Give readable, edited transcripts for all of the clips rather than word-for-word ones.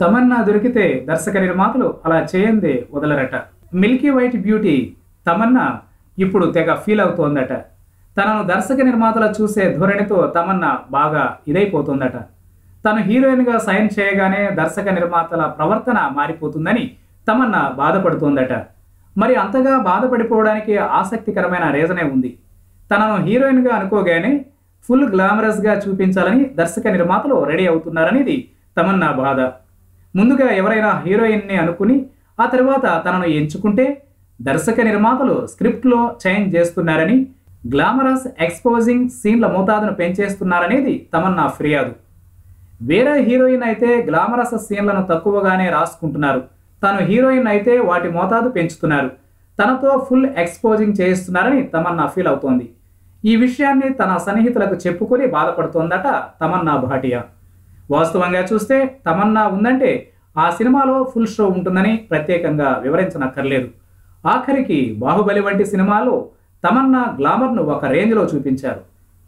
తమన్నా దొరికితే దర్శక నిర్మాతలు అలా చేయందే వదలరట. మిల్కీ వైట్ బ్యూటీ తమన్నా ఇప్పుడు తెగ ఫీల్ అవుతోందట. తనను దర్శక నిర్మాతలు చూసే ధోరణితో తమన్నా బాగా ఇదైపోతుందట. తను హీరోయిన్గా సైన్ చేయగానే దర్శక నిర్మాతల ప్రవర్తన మారిపోతుందని తమన్నా బాధపడుతోందట. మరి అంతగా బాధపడిపోవడానికి ఆసక్తికరమైన రీజనే ఉంది. తనను హీరోయిన్గా అనుకోగానే ఫుల్ గ్లామరస్గా చూపించాలని దర్శక నిర్మాతలు రెడీ అవుతున్నారనేది తమన్నా బాధ. ముందుగా ఎవరైనా హీరోయిన్ని అనుకుని ఆ తర్వాత తనను ఎంచుకుంటే దర్శక నిర్మాతలు స్క్రిప్ట్లో చేంజ్ చేస్తున్నారని, గ్లామరస్ ఎక్స్పోజింగ్ సీన్ల మోతాదును పెంచేస్తున్నారనేది తమన్నా ఫిర్యాదు. వేరే హీరోయిన్ అయితే గ్లామరస్ సీన్లను తక్కువగానే రాసుకుంటున్నారు. తను హీరోయిన్ అయితే వాటి మోతాదు పెంచుతున్నారు. తనతో ఫుల్ ఎక్స్పోజింగ్ చేయిస్తున్నారని తమన్నా ఫీల్ అవుతోంది. ఈ విషయాన్ని తన సన్నిహితులకు చెప్పుకొని బాధపడుతోందట తమన్నా భాటియా. వాస్తవంగా చూస్తే తమన్నా ఉందంటే ఆ సినిమాలో ఫుల్ షో ఉంటుందని ప్రత్యేకంగా వివరించనక్కర్లేదు. ఆఖరికి బాహుబలి వంటి సినిమాలో తమన్నా గ్లామర్ను ఒక రేంజ్లో చూపించారు.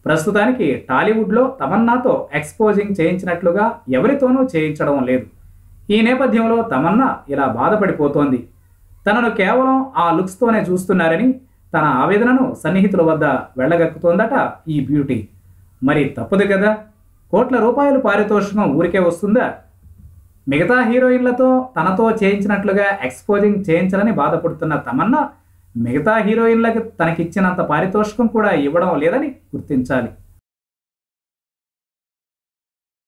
ప్రస్తుతానికి టాలీవుడ్లో తమన్నాతో ఎక్స్పోజింగ్ చేయించినట్లుగా ఎవరితోనూ చేయించడం లేదు. ఈ నేపథ్యంలో తమన్నా ఇలా బాధపడిపోతోంది. తనను కేవలం ఆ లుక్స్తోనే చూస్తున్నారని తన ఆవేదనను సన్నిహితుల వద్ద వెళ్ళగక్కుతోందట ఈ బ్యూటీ. మరి తప్పదు కదా, కోట్ల రూపాయలు పారితోషికం ఊరికే వస్తుందా? మిగతా హీరోయిన్లతో తనతో చేయించినట్లుగా ఎక్స్పోజింగ్ చేయించాలని బాధపడుతున్న తమన్నా మిగతా హీరోయిన్లకు తనకిచ్చినంత పారితోషికం కూడా ఇవ్వడం లేదని గుర్తించాలి.